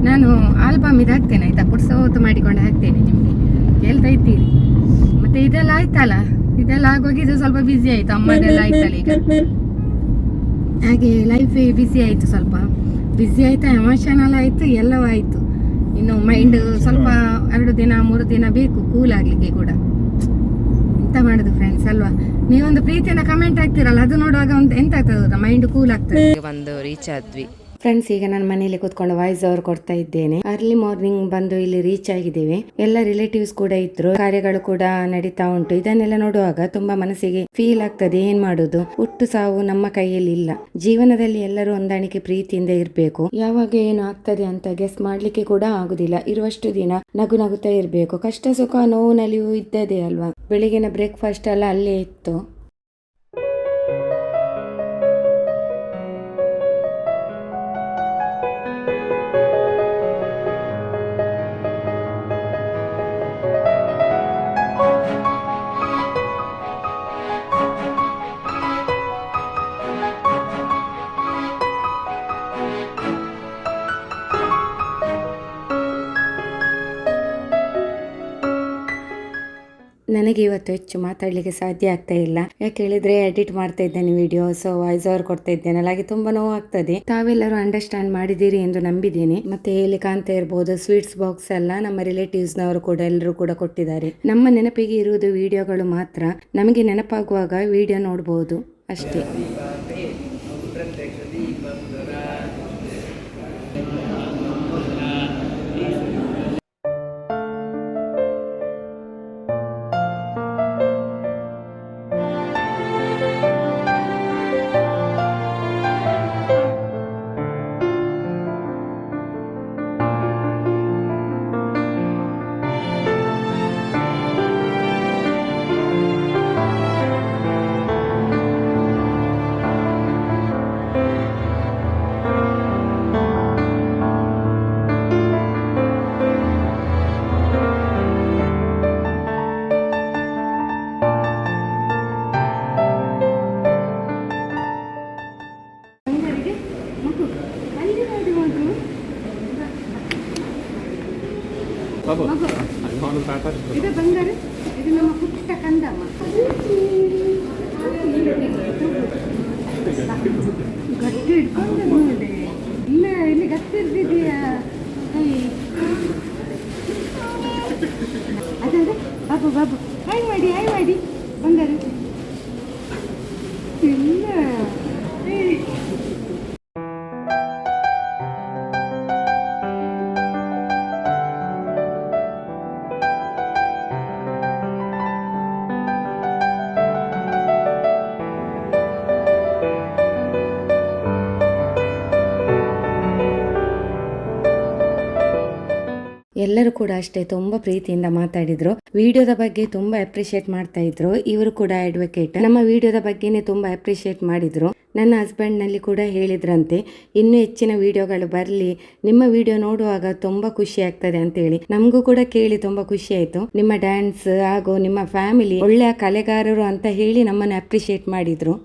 ನಾನು ಆಲ್ಬಮ್ ಇದು ಹಾಕ್ತೇನೆ ಆಯ್ತಾ, ಪುಡ್ಸೋತು ಮಾಡಿಕೊಂಡು ಹಾಕ್ತೇನೆ, ನಿಮ್ಗೆ ಹೇಳ್ತಾ ಇದ್ದೀರಿ. ಮತ್ತೆ ಇದೆಲ್ಲ ಆಯ್ತಲ್ಲ, ಇದೆಲ್ಲ ಆಗೋಗಿ ಇದು ಸ್ವಲ್ಪ ಬಿಸಿ ಆಯ್ತು, ಅಮ್ಮದೆಲ್ಲ ಆಯ್ತಲ್ಲ ಈಗ. ಹಾಗೆ ಲೈಫೇ ಬಿಸಿ ಆಯ್ತು, ಸ್ವಲ್ಪ ಬಿಸಿ ಆಯ್ತು, ಎಮೋಷನಲ್ ಆಯ್ತು, ಎಲ್ಲವೂ ಆಯ್ತು. ಇನ್ನು ಮೈಂಡ್ ಸ್ವಲ್ಪ 2 ದಿನ 3 ದಿನ ಬೇಕು ಕೂಲ್ ಆಗ್ಲಿಕ್ಕೆ ಕೂಡ. ಎಂತ ಮಾಡುದು ಫ್ರೆಂಡ್ಸ್ ಅಲ್ವಾ. ನೀವೊಂದು ಪ್ರೀತಿಯಿಂದ ಕಮೆಂಟ್ ಹಾಕ್ತಿರಲ್ಲ, ಅದು ನೋಡುವಾಗ ಒಂದು ಎಂತ ಆಗ್ತದ, ಮೈಂಡ್ ಕೂಲ್ ಆಗ್ತದೆ. ಒಂದು ರೀಚ್ ಆದ್ವಿ ಫ್ರೆಂಡ್ಸ್. ಈಗ ನಾನು ಮನೇಲಿ ಕೂತ್ಕೊಂಡು ವಾಯ್ಸ್ ಓವರ್ ಕೊಡ್ತಾ ಇದ್ದೇನೆ. ಅರ್ಲಿ ಮಾರ್ನಿಂಗ್ ಬಂದು ಇಲ್ಲಿ ರೀಚ್ ಆಗಿದ್ದೇವೆ. ಎಲ್ಲ ರಿಲೇಟಿವ್ಸ್ ಕೂಡ ಇದ್ರು, ಕಾರ್ಯಗಳು ಕೂಡ ನಡೀತಾ ಉಂಟು. ಇದನ್ನೆಲ್ಲ ನೋಡುವಾಗ ತುಂಬಾ ಮನಸ್ಸಿಗೆ ಫೀಲ್ ಆಗ್ತದೆ. ಏನ್ ಮಾಡುದು, ಹುಟ್ಟು ಸಾವು ನಮ್ಮ ಕೈಯಲ್ಲಿ ಇಲ್ಲ. ಜೀವನದಲ್ಲಿ ಎಲ್ಲರೂ ಹೊಂದಾಣಿಕೆ ಪ್ರೀತಿಯಿಂದ ಇರ್ಬೇಕು. ಯಾವಾಗ ಏನು ಆಗ್ತದೆ ಅಂತ ಗೆಸ್ ಮಾಡ್ಲಿಕ್ಕೆ ಕೂಡ ಆಗುದಿಲ್ಲ. ಇರುವಷ್ಟು ದಿನ ನಗು ನಗುತ್ತಾ ಇರ್ಬೇಕು. ಕಷ್ಟ ಸುಖ ನೋವಿನಲ್ಲಿಯೂ ಇದ್ದದೇ ಅಲ್ವಾ. ಬೆಳಿಗ್ಗಿನ ಬ್ರೇಕ್ಫಾಸ್ಟ್ ಎಲ್ಲ ಅಲ್ಲೇ ಇತ್ತು. ನನಗೆ ಇವತ್ತು ಹೆಚ್ಚು ಮಾತಾಡಲಿಕ್ಕೆ ಸಾಧ್ಯ ಆಗ್ತಾ ಇಲ್ಲ. ಯಾಕೆ ಹೇಳಿದ್ರೆ ಎಡಿಟ್ ಮಾಡ್ತಾ ಇದ್ದೇನೆ ವಿಡಿಯೋ, ಸೊ ವಾಯ್ಸ್ ಓವರ್ ಕೊಡ್ತಾ ಇದ್ದೇನೆ. ಹಾಗೆ ತುಂಬಾ ನೋವಾಗ್ತದೆ. ತಾವೆಲ್ಲರೂ ಅಂಡರ್ಸ್ಟ್ಯಾಂಡ್ ಮಾಡಿದ್ದೀರಿ ಎಂದು ನಂಬಿದ್ದೇನೆ. ಮತ್ತೆ ಇಲ್ಲಿ ಕಾಣ್ತಾ ಇರಬಹುದು ಸ್ವೀಟ್ಸ್ ಬಾಕ್ಸ್ ಎಲ್ಲ ನಮ್ಮ ರಿಲೇಟಿವ್ಸ್ ನವರು ಕೂಡ ಎಲ್ಲರೂ ಕೂಡ ಕೊಟ್ಟಿದ್ದಾರೆ. ನಮ್ಮ ನೆನಪಿಗೆ ಇರುವುದು ವಿಡಿಯೋಗಳು ಮಾತ್ರ. ನಮಗೆ ನೆನಪಾಗುವಾಗ ವಿಡಿಯೋ ನೋಡಬಹುದು ಅಷ್ಟೇ. ಇದು ಬಂದರೆ ಇದು ನಮ್ಮ ಪುಟ್ಟ ಕಂದಮ್ಮ. ಗಟ್ಟಿ ಇಟ್ಕೊಂಡು ನೋಡಿ, ಇಲ್ಲ ಇಲ್ಲಿ ಗಟ್ಟಿ ಇರ್ತಿದೆಯಾ ಅದೇ ಬಾಬು ಬಾಬು ಹಾಯ್ ಮಾಡಿ ಬಂದರು ಇಲ್ಲ ಎಲ್ಲರೂ ಕೂಡ ಅಷ್ಟೇ ತುಂಬ ಪ್ರೀತಿಯಿಂದ ಮಾತಾಡಿದ್ರು. ವಿಡಿಯೋದ ಬಗ್ಗೆ ತುಂಬಾ ಅಪ್ರಿಶಿಯೇಟ್ ಮಾಡ್ತಾ ಇದ್ರು. ಇವರು ಕೂಡ ಅಡ್ವೊಕೇಟ್, ನಮ್ಮ ವಿಡಿಯೋದ ಬಗ್ಗೆನೇ ತುಂಬಾ ಅಪ್ರಿಶಿಯೇಟ್ ಮಾಡಿದ್ರು. ನನ್ನ ಹಸ್ಬೆಂಡ್ ನಲ್ಲಿ ಕೂಡ ಹೇಳಿದ್ರಂತೆ ಇನ್ನೂ ಹೆಚ್ಚಿನ ವಿಡಿಯೋಗಳು ಬರಲಿ, ನಿಮ್ಮ ವಿಡಿಯೋ ನೋಡುವಾಗ ತುಂಬಾ ಖುಷಿ ಆಗ್ತದೆ ಅಂತ ಹೇಳಿ. ನಮಗೂ ಕೂಡ ಕೇಳಿ ತುಂಬಾ ಖುಷಿ ಆಯ್ತು. ನಿಮ್ಮ ಡ್ಯಾನ್ಸ್ ಹಾಗೂ ನಿಮ್ಮ ಫ್ಯಾಮಿಲಿ ಒಳ್ಳೆಯ ಕಲೆಗಾರರು ಅಂತ ಹೇಳಿ ನಮ್ಮನ್ನು ಅಪ್ರಿಶಿಯೇಟ್ ಮಾಡಿದ್ರು.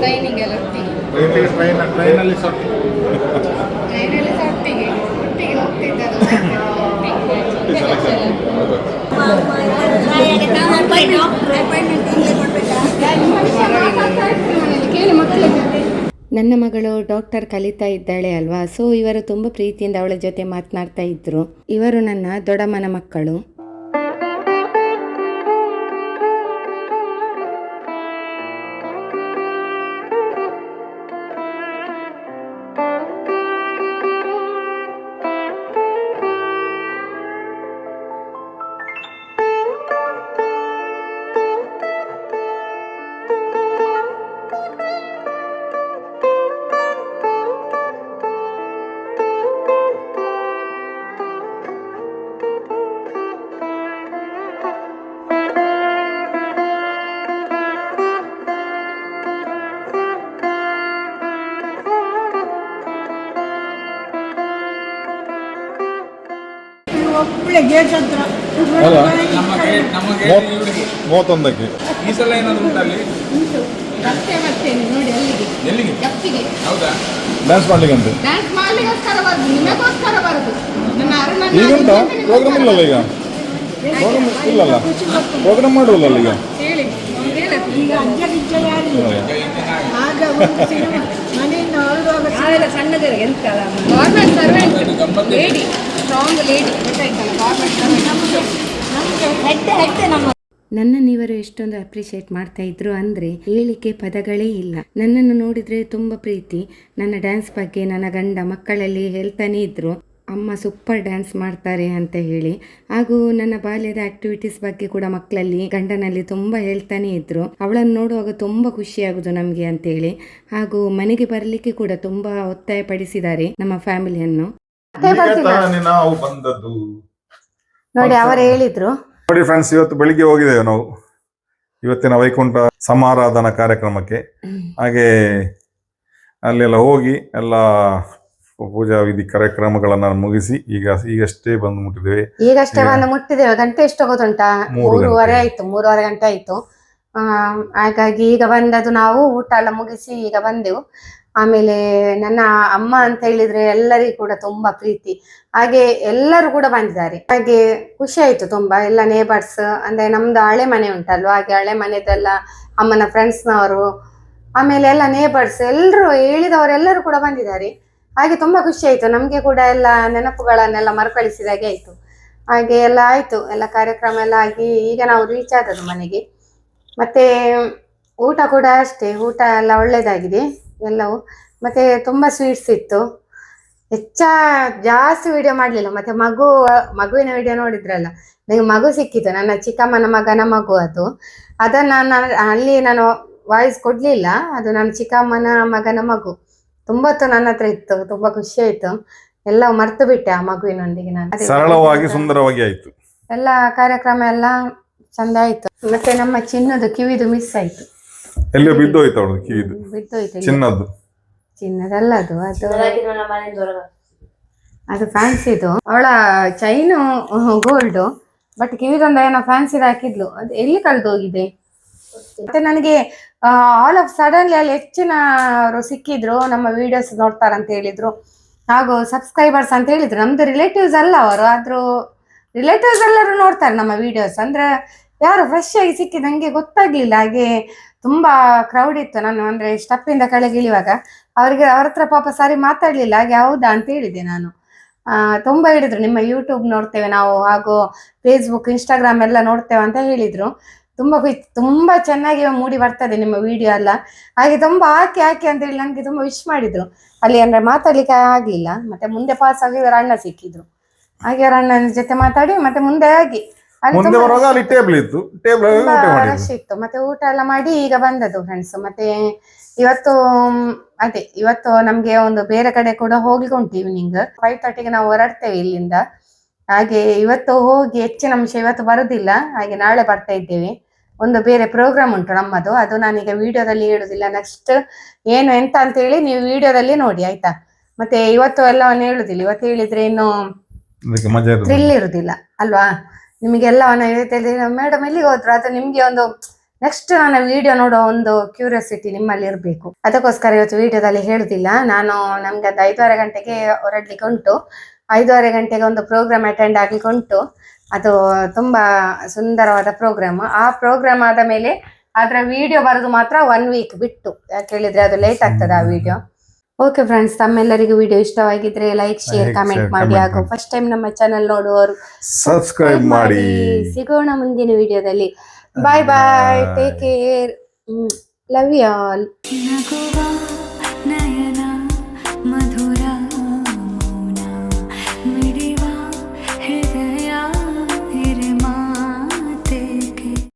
ಟ್ರೈನಿಂಗ್ ಎಲ್ಲ ಟ್ರೈನಲ್ಲಿ ಸಹ ಒಟ್ಟಿಗೆ ಹೋಗ್ತಿದ್ದಾರೆ. ನನ್ನ ಮಗಳು ಡಾಕ್ಟರ್ ಕಲಿತಾ ಇದ್ದಾಳೆ ಅಲ್ವಾ, ಸೊ ಇವರು ತುಂಬ ಪ್ರೀತಿಯಿಂದ ಅವಳ ಜೊತೆ ಮಾತನಾಡ್ತಾ ಇದ್ರು. ಇವರು ನನ್ನ ದೊಡ್ಡಮ್ಮನ ಮಕ್ಕಳು. ಅಲ್ಲ 31ಕ್ಕೆ ಈ ಸಲ ಏನಾದ್ರು ಉಂಟಲ್ಲಿ ರಸ್ತೆ ಬರ್ತೇನೆ ನೋಡಿ ಅಲ್ಲಿಗೆ ಎಲ್ಲಿಗೆ ಗಪ್ಪಿಗೆ. ಹೌದಾ ಡ್ಯಾನ್ಸ್ ಮಾಡ್ಲಿಕ್ಕಂತೆ ಡ್ಯಾನ್ಸ್ ಮಾಡ್ಲಿಕ್ಕೋಸ್ಕರ ಬರುದು, ನಿಮಗೋಸ್ಕರ ಬರುದು. ನನ್ನ ಅರುಣನ್ನ ಈಗುಂಟಾ ಪ್ರೋಗ್ರಾಮ್ ಇಲ್ಲಲ್ಲ ಈಗ? ಪ್ರೋಗ್ರಾಮ್ ಇಲ್ಲಲ್ಲ, ಪ್ರೋಗ್ರಾಮ್ ಮಾಡುವಲ್ಲ ಈಗ? ಹೇಳಿ ಈಗ ಆಗ ಒಂದು ಸಿನಿಮಾ ಮನೆಯಿಂದ ಹೊರಡುವಾಗ ಸಣ್ಣದಿರ ಎಂತ government servant lady, strong lady ಗೊತ್ತಾಯ್ತಲ್ಲ, ಗೌರ್ಮೆಂಟ್ ಸರ್ವೆಂಟ್. ನನ್ನನ್ನು ಇವರು ಎಷ್ಟೊಂದು ಅಪ್ರಿಶಿಯೇಟ್ ಮಾಡ್ತಾ ಇದ್ರು ಅಂದರೆ ಹೇಳಿಕೆ ಪದಗಳೇ ಇಲ್ಲ. ನನ್ನನ್ನು ನೋಡಿದರೆ ತುಂಬ ಪ್ರೀತಿ. ನನ್ನ ಡ್ಯಾನ್ಸ್ ಬಗ್ಗೆ ನನ್ನ ಗಂಡ ಮಕ್ಕಳಲ್ಲಿ ಹೇಳ್ತಾನೆ ಇದ್ರು, ಅಮ್ಮ ಸೂಪರ್ ಡ್ಯಾನ್ಸ್ ಮಾಡ್ತಾರೆ ಅಂತ ಹೇಳಿ. ಹಾಗೂ ನನ್ನ ಬಾಲ್ಯದ ಆಕ್ಟಿವಿಟೀಸ್ ಬಗ್ಗೆ ಕೂಡ ಮಕ್ಕಳಲ್ಲಿ ಗಂಡನಲ್ಲಿ ತುಂಬ ಹೇಳ್ತಾನೆ ಇದ್ರು. ಅವಳನ್ನು ನೋಡುವಾಗ ತುಂಬ ಖುಷಿಯಾಗುದು ನಮಗೆ ಅಂತೇಳಿ. ಹಾಗೂ ಮನೆಗೆ ಬರಲಿಕ್ಕೆ ಕೂಡ ತುಂಬ ಒತ್ತಾಯ ಪಡಿಸಿದ್ದಾರೆ ನಮ್ಮ ಫ್ಯಾಮಿಲಿಯನ್ನು. ನಾವು ಬಂದದ್ದು ನೋಡಿ ಅವರು ಹೇಳಿದ್ರು. ನೋಡಿ ಫ್ರೆಂಡ್ಸ್, ಇವತ್ತು ಬೆಳಿಗ್ಗೆ ಹೋಗಿದ್ದೇವೆ ನಾವು ಇವತ್ತಿನ ವೈಕುಂಠ ಸಮಾರಾಧನಾ ಕಾರ್ಯಕ್ರಮಕ್ಕೆ. ಹಾಗೆ ಅಲ್ಲೆಲ್ಲ ಹೋಗಿ ಎಲ್ಲ ಪೂಜಾ ವಿಧಿ ಕಾರ್ಯಕ್ರಮಗಳನ್ನ ಮುಗಿಸಿ ಈಗಷ್ಟೇ ಬಂದು ಮುಟ್ಟಿದ್ದೇವೆ. ಈಗಷ್ಟೇ ಬಂದು ಮುಟ್ಟಿದ್ದೇವೆ. ಗಂಟೆ ಎಷ್ಟು ಗೊತ್ತುಂಟಾ? 3:30 ಆಯ್ತು, 3:30 ಗಂಟೆ ಆಯ್ತು. ಹಾಗಾಗಿ ಈಗ ಬಂದದ್ದು ನಾವು ಊಟ ಎಲ್ಲ ಮುಗಿಸಿ ಈಗ ಬಂದೆವು. ಆಮೇಲೆ ನನ್ನ ಅಮ್ಮ ಅಂತ ಹೇಳಿದ್ರೆ ಎಲ್ಲರಿಗೂ ಕೂಡ ತುಂಬಾ ಪ್ರೀತಿ. ಹಾಗೆ ಎಲ್ಲರೂ ಕೂಡ ಬಂದಿದ್ದಾರೆ. ಹಾಗೆ ಖುಷಿ ಆಯ್ತು ತುಂಬಾ. ಎಲ್ಲ ನೇಬರ್ಸ್ ಅಂದ್ರೆ ನಮ್ದು ಹಳೆ ಮನೆ ಉಂಟಲ್ವಾ, ಹಾಗೆ ಹಳೆ ಮನೆದೆಲ್ಲ ಅಮ್ಮನ ಫ್ರೆಂಡ್ಸ್ನವರು, ಆಮೇಲೆ ಎಲ್ಲ ನೇಬರ್ಸ್ ಎಲ್ಲರೂ ಹೇಳಿದವರೆಲ್ಲರೂ ಕೂಡ ಬಂದಿದ್ದಾರೆ. ಹಾಗೆ ತುಂಬಾ ಖುಷಿ ಆಯ್ತು. ನಮ್ಗೆ ಕೂಡ ಎಲ್ಲ ನೆನಪುಗಳನ್ನೆಲ್ಲ ಮರುಕಳಿಸಿದಾಗೆ ಆಯ್ತು. ಹಾಗೆ ಎಲ್ಲ ಆಯ್ತು, ಎಲ್ಲ ಕಾರ್ಯಕ್ರಮ ಎಲ್ಲ ಆಗಿ ಈಗ ನಾವು ರೀಚ್ ಆದದ್ದು ಮನೆಗೆ. ಮತ್ತೆ ಊಟ ಕೂಡ ಅಷ್ಟೇ, ಊಟ ಎಲ್ಲ ಒಳ್ಳೇದಾಗಿದೆ ಎಲ್ಲವೂ. ಮತ್ತೆ ತುಂಬಾ ಸ್ವೀಟ್ಸ್ ಇತ್ತು. ಜಾಸ್ತಿ ವಿಡಿಯೋ ಮಾಡಲಿಲ್ಲ. ಮತ್ತೆ ಮಗುವಿನ ವಿಡಿಯೋ ನೋಡಿದ್ರಲ್ಲ, ನನಗೆ ಮಗು ಸಿಕ್ಕಿತು, ನನ್ನ ಚಿಕ್ಕಮ್ಮನ ಮಗನ ಮಗು. ಅದನ್ನು ಅಲ್ಲಿ ನಾನು ವಾಯ್ಸ್ ಕೊಡಲಿಲ್ಲ. ಅದು ನನ್ನ ಚಿಕ್ಕಮ್ಮನ ಮಗನ ಮಗು. ತುಂಬತ್ತು ನನ್ನ ಹತ್ರ ಇತ್ತು, ತುಂಬ ಖುಷಿ ಆಯಿತು. ಎಲ್ಲ ಮರ್ತು ಬಿಟ್ಟೆ ಆ ಮಗುವಿನೊಂದಿಗೆ ನಾನು. ಸರಳವಾಗಿ ಸುಂದರವಾಗಿ ಆಯ್ತು. ಎಲ್ಲ ಕಾರ್ಯಕ್ರಮ ಎಲ್ಲ ಚಂದ ಆಯ್ತು. ಮತ್ತೆ ನಮ್ಮ ಚಿನ್ನದು ಕಿವಿದು ಮಿಸ್ ಆಯ್ತು. ಎಲ್ಲಿಯೋ ಬಿದ್ದೋಯ್ತು ಅವಳು ಕಿವಿದು. ಬಿದ್ದೋಯ್ತು. ಚಿನ್ನದಲ್ಲ ಅದು ಅದು ಫ್ಯಾನ್ಸಿದು. ಅವಳ ಚೈನು ಗೋಲ್ಡು, ಬಟ್ ಕಿವಿದೊಂದು ಏನೋ ಫ್ಯಾನ್ಸಿದು ಹಾಕಿದ್ಲು. ಅದು ಎಲ್ಲಿ ಕಳೆದು ಹೋಗಿದೆ. ಮತ್ತೆ ನನಗೆ ಆಲ್ ಆಫ್ ಸಡನ್ಲಿ ಅಲ್ಲಿ ಹೆಚ್ಚಿನವರು ಸಿಕ್ಕಿದ್ರು, ನಮ್ಮ ವಿಡಿಯೋಸ್ ನೋಡ್ತಾರಂತ ಹೇಳಿದ್ರು, ಹಾಗೂ ಸಬ್ಸ್ಕ್ರೈಬರ್ಸ್ ಅಂತ ಹೇಳಿದ್ರು. ನಮ್ದು ರಿಲೇಟಿವ್ಸ್ ಅಲ್ಲ ಅವರು, ಆದ್ರೂ ರಿಲೇಟಿವ್ಸ್ ಎಲ್ಲರೂ ನೋಡ್ತಾರೆ ನಮ್ಮ ವಿಡಿಯೋಸ್. ಅಂದ್ರೆ ಯಾರು ಫ್ರೆಶ್ ಆಗಿ ಸಿಕ್ಕಿದ್ದು ನನಗೆ ಗೊತ್ತಾಗ್ಲಿಲ್ಲ. ಹಾಗೆ ತುಂಬಾ ಕ್ರೌಡ್ ಇತ್ತು. ನಾನು ಅಂದ್ರೆ ಸ್ಟೆಪ್ಪಿಂದ ಕೆಳಗೆ ಇಳಿಯುವಾಗ ಅವ್ರ ಹತ್ರ ಪಾಪ ಸರಿ ಮಾತಾಡ್ಲಿಲ್ಲ. ಹಾಗೆ ಹೌದಾ ಅಂತ ಹೇಳಿದೆ ನಾನು. ತುಂಬಾ ಹೇಳಿದ್ರು, ನಿಮ್ಮ ಯೂಟ್ಯೂಬ್ ನೋಡ್ತೇವೆ ನಾವು, ಹಾಗೂ ಫೇಸ್ಬುಕ್, ಇನ್ಸ್ಟಾಗ್ರಾಮ್ ಎಲ್ಲ ನೋಡ್ತೇವೆ ಅಂತ ಹೇಳಿದ್ರು. ತುಂಬಾ ಚೆನ್ನಾಗಿ ಮೂಡಿ ಬರ್ತದೆ ನಿಮ್ಮ ವಿಡಿಯೋ ಎಲ್ಲ. ಹಾಗೆ ತುಂಬಾ ಹಾಕಿ ಅಂತ ಹೇಳಿ ನನಗೆ ತುಂಬಾ ವಿಶ್ ಮಾಡಿದ್ರು. ಅಲ್ಲಿ ಅಂದ್ರೆ ಮಾತಾಡ್ಲಿಕ್ಕೆ ಆಗ್ಲಿಲ್ಲ. ಮತ್ತೆ ಮುಂದೆ ಪಾಸ್ ಆಗಿ ಇವರ ಅಣ್ಣ ಸಿಕ್ಕಿದ್ರು. ಹಾಗೆ ಅವರ ಅಣ್ಣನ ಜೊತೆ ಮಾತಾಡಿ ಮತ್ತೆ ಮುಂದೆ ಆಗಿ ರಶ್ ಇತ್ತು. ಮತ್ತೆ ಊಟ ಎಲ್ಲ ಮಾಡಿ ಈಗ ಬಂದದ್ದು ಫ್ರೆಂಡ್ಸ್. ಮತ್ತೆ ಇವತ್ತು ನಮ್ಗೆ ಒಂದು ಬೇರೆ ಕಡೆ ಕೂಡ ಹೋಗ್ಲಿಕ್ಕೆ ಉಂಟು. ಈವ್ನಿಂಗ್ 5:30ಗೆ ನಾವು ಹೊರಡ್ತೇವೆ ಇಲ್ಲಿಂದ. ಹಾಗೆ ಇವತ್ತು ಹೋಗಿ ಹೆಚ್ಚಿನ ಅಂಶ ಇವತ್ತು ಬರುದಿಲ್ಲ. ಹಾಗೆ ನಾಳೆ ಬರ್ತಾ ಇದ್ದೇವೆ. ಒಂದು ಬೇರೆ ಪ್ರೋಗ್ರಾಮ್ ಉಂಟು ನಮ್ಮದು. ಅದು ನಾನೀಗ ವಿಡಿಯೋದಲ್ಲಿ ಹೇಳುದಿಲ್ಲ. ನೆಕ್ಸ್ಟ್ ಏನು ಎಂತ ಅಂತ ಹೇಳಿ ನೀವು ವಿಡಿಯೋದಲ್ಲಿ ನೋಡಿ, ಆಯ್ತಾ. ಮತ್ತೆ ಇವತ್ತು ಎಲ್ಲವನ್ನು ಹೇಳುದಿಲ್ಲ. ಇವತ್ತು ಹೇಳಿದ್ರೆ ಇನ್ನು ಥ್ರಿಲ್ ಇರುದಿಲ್ಲ ಅಲ್ವಾ. ನಿಮಗೆಲ್ಲವನ್ನ ಹೇಳ್ತಿದ್ರೆ ಮೇಡಮ್ ಎಲ್ಲಿಗೆ ಹೋದ್ರು, ಅದು ನಿಮ್ಗೆ ಒಂದು ನೆಕ್ಸ್ಟ್ ನನ್ನ ವಿಡಿಯೋ ನೋಡೋ ಒಂದು ಕ್ಯೂರಿಯಾಸಿಟಿ ನಿಮ್ಮಲ್ಲಿ ಇರಬೇಕು. ಅದಕ್ಕೋಸ್ಕರ ಇವತ್ತು ವಿಡಿಯೋದಲ್ಲಿ ಹೇಳುದಿಲ್ಲ. ನಮ್ಗೆ ಅದು 5:30 ಗಂಟೆಗೆ ಹೊರಡ್ಲಿಕ್ಕೆ ಉಂಟು. 5:30 ಗಂಟೆಗೆ ಒಂದು ಪ್ರೋಗ್ರಾಮ್ ಅಟೆಂಡ್ ಆಗ್ಲಿಕ್ಕೆ ಉಂಟು. ಅದು ತುಂಬಾ ಸುಂದರವಾದ ಪ್ರೋಗ್ರಾಮ್. ಆ ಪ್ರೋಗ್ರಾಮ್ ಆದ ಮೇಲೆ ಅದರ ವಿಡಿಯೋ ಬರೋದು ಮಾತ್ರ 1 ವೀಕ್ ಬಿಟ್ಟು, ಯಾಕೆ ಹೇಳಿದ್ರೆ ಅದು ಲೇಟ್ ಆಗ್ತದೆ ಆ ವಿಡಿಯೋ. ಓಕೆ ಫ್ರೆಂಡ್ಸ್, ತಮ್ಮೆಲ್ಲರಿಗೂ ವಿಡಿಯೋ ಇಷ್ಟವಾಗಿದ್ರೆ ಲೈಕ್, ಶೇರ್, ಕಮೆಂಟ್ ಮಾಡಿ. ಹಾಗೂ ಫಸ್ಟ್ ಟೈಮ್ ನಮ್ಮ ಚಾನೆಲ್ ನೋಡುವವರು ಸಬ್ಸ್ಕ್ರೈಬ್ ಮಾಡಿ. ಸಿಗೋಣ ಮುಂದಿನ ವಿಡಿಯೋದಲ್ಲಿ. Bye bye, take care, love you all.